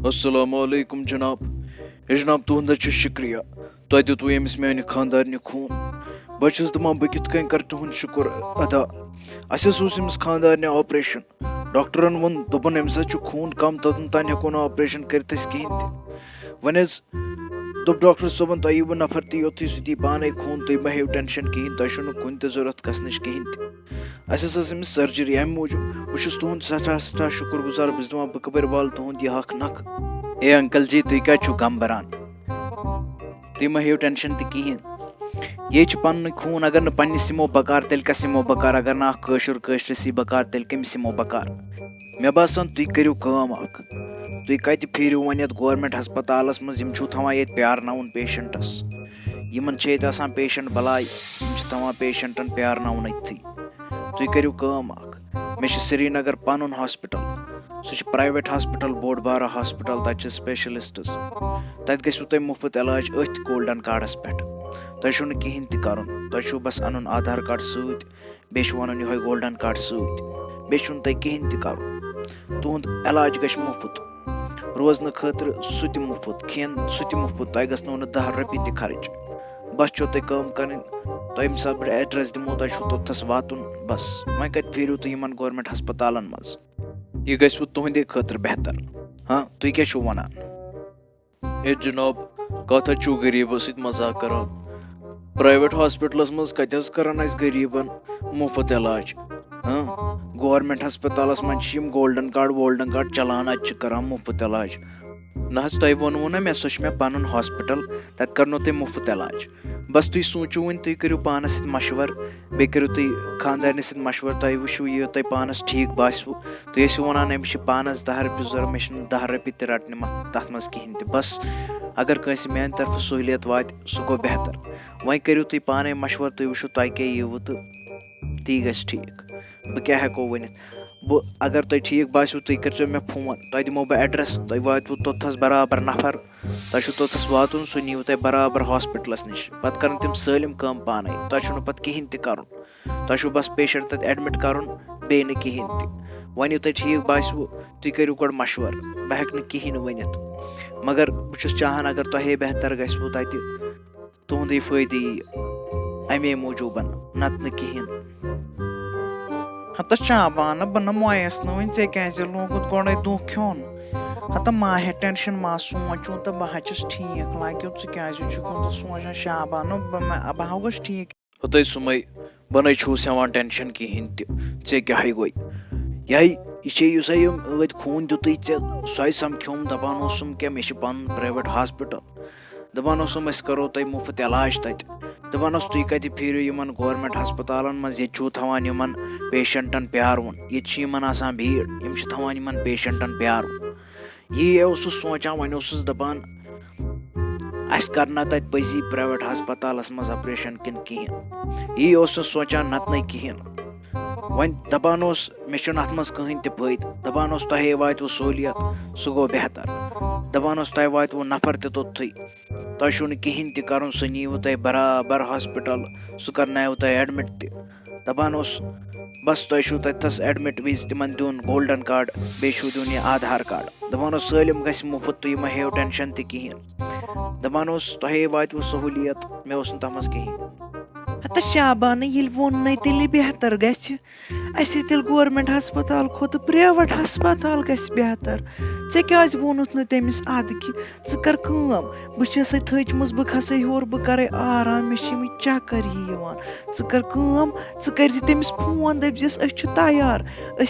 अस्सलामुअलैकुम जनाब। जनाब तुंद शुक्रिया तुह दितु यमिस मेन खानदारनि खून। बस दपान बह कित कन कर तुंद शुक्र अदा। अमिस खानदारनि ऑपरेशन डॉक्टरन वोन दोपन अमि सत खून कम तोतन तान हेको न ऑपरेशन कर कहें वन दोप डॉक्टर सोबन तुह यीव नफर ती योत सह पाने खून तुम मह हेव टेंशन कहें तुह कुन जरूरत गसनच कहें अमिस सर्जरी अमि मूजूब बस तुंद सठा शुक्र गुजार बस दपान बह कपर वाल तुंद यह हक नख। ए अंकल जी तुम क्या गम बरान तुम मह हेव टेंशन कहें ये पन खून अगर न पन्निस यमो बकार तेल कस यमो बकार अगर ना कशरस बकार तेल कमिस यमो बकार। मे बासान तुम करू तुम कत फिर वन ये गवर्नमेंट हस्पतालस मज थवान ये प्यारन पेशेंटस यमन पेशेंट बलाय थवान पेशेंटन प्यारन अथी तुम करू मे श्रीनगर पन हॉस्पिटल सह प्राइवेट हॉस्पिटल बोड़ बारा हॉस्पिटल तत स्पेशलिस्टस तत गु तुम मुफ्त इलाज अथ गोल्डन कार्डस पे तुम कहें तुम बस अन आधार कार्ड सत वन ये गोल्डन कार्ड सत तुम कहें तुंद इलाज गश मुफ्त रोजन खतर सह मुफ्त खेन सह मुफ्त तुह गो 10 रपी त खर्च बस छो तुम कर तुम सब एड्रेस दिमो तुम तोथस वातुन बस वह कत फिर तुम गवर्नमेंट हस्पतालन मज यह गो तुंदे खतर बेहतर। हाँ तुम क्या वनान ए जनाब कत गरीबो सत मजाक करान प्राइवेट हॉस्पिटलस मज कत करान गरीबन मुफ्त इलाज। हाँ गवर्नमेंट हस्पतालस मज गोल्डन कार्ड चलान अत मुफ्त इलाज ना तुम वोनवो ना मे सह मे पन हॉस्पिटल तत करनो तुम मुफ्त इलाज बस तुम सोचो वन तुम करो पानस मशवर बे करो तुम खानदारन सत मशवर तुम वो ये तुम पानस ठीक बासो तुम वनान अमिस पानस 10 रपी जरूरत मे 10 रपी त रटने तथ मज कहें त बस अगर कंस मेन तरफ सहूलियत वात सह गो बेहतर वह करो तुम पाने मशवर तुम वो तुह क्या यीव तो ती ग ठीक बह क्या हेको वन अगर तुम ठीक बासो तुम कर मे फोन तुह दिमो बह एड्रेस तुह वातव तोथस बराबर नफर तुह तोथस वातुन सह नीव तुह बराबर हॉस्पिटलस नश पत कर तम सलम कम पाने तुह पत कहें त कर तुह बस पेशेंट तत एडमिट कर बे न कहें त वन तुह ठीक बासो तुम करो गो मशवर बह हेक कहें वन मगर बस चाहान अगर तुह बेहतर गो तत तुंद फायदे अमे मूजूबन नत न कहें। हत शाबान बह मोयस वन ऐ क्या लोगुत गोड़े दुख खोन हत मा हे टेंशन मा सोचू तो बह ठीक लगे क्या सोचान शाबान बह गो ठीक हत सुमै बन छूस हेवान टेंशन कहें ते क्या गई यह खून दित सह समखोम दपान क्या मे पन प्राइवेट हॉस्पिटल दपान करो तुम मुफ्त इलाज तत दपान तुम कत फिर गवर्नमेंट हस्पतालन मज ये थवान यमन पेशेंटन प्यारन ये भीड़ यम थवान पेशेंटन प्यारन यी सोचान वन दपान अस करना तत पजी प्राइवेट हस्पतालस मज ऑपरेशन किन कहें यी सोचान नत न कहें वन दपान मे अत मज कहें त फायद दपान तुह वातव सहूलियत सह गो बेहतर दपान तुह वातव नफर त तोथी तुह कहें त कर सह नीव तुह बराबर हॉस्पिटल सह करनाव तुह एडमिट त दपान बस तुह तथस एडमिट विज तिमन दिन गोल्डन कार्ड बे दिन यह आधार कार्ड दपान सलम गस मुफ्त तुम मह हेव टेंशन त कहें दपान तुह वातव सहूलियत मे तथ मज कहें। हत शाबान ये वोन तेल बेहतर गस तेल गवर्नमेंट हस्पताल खुद प्राइवेट हस्पताल गस बेहतर ऐ क्या वोनुत न तमिस अद कि कर बस थचम बह खसे हेर बह कर आराम मे चक्कर कर कर तमिस फोन दपस तैयार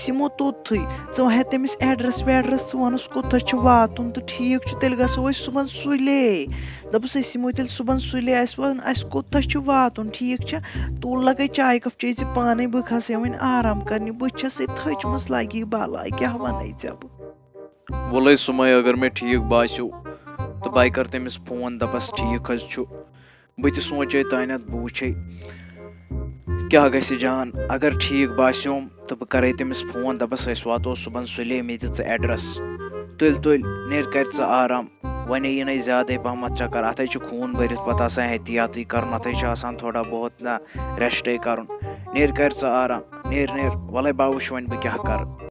यमो तोथी वह तमिस एड्रेस वेड्रेस वनस कोत वातुन तो ठीक तेल गो सुबह सुले दपस यमो तेल सुबह सुले वन कोत वातुन ठीक तूल लगे चाय कप चे पाने बह खसे वन आराम करने बस थचम लगी बलाय क्या वन ब वल सुमै अगर मे ठीक बासो तो बह कर तमिस फोन दपस ठीक बह सोचे तान बह वुचे क्या गि जान अगर ठीक बासोम तो बह कर तमिस फोन दपस वातो सुबह सुले मे दित एड्रेस तुल नेर कर आराम वन यी ज्यादा पहम चक्कर अत खून भरत पता एहतियात कर थोड़ा बहुत ना रेस्ट कर नेर कर आराम नेर वल बह वुच वन बह क्या कर।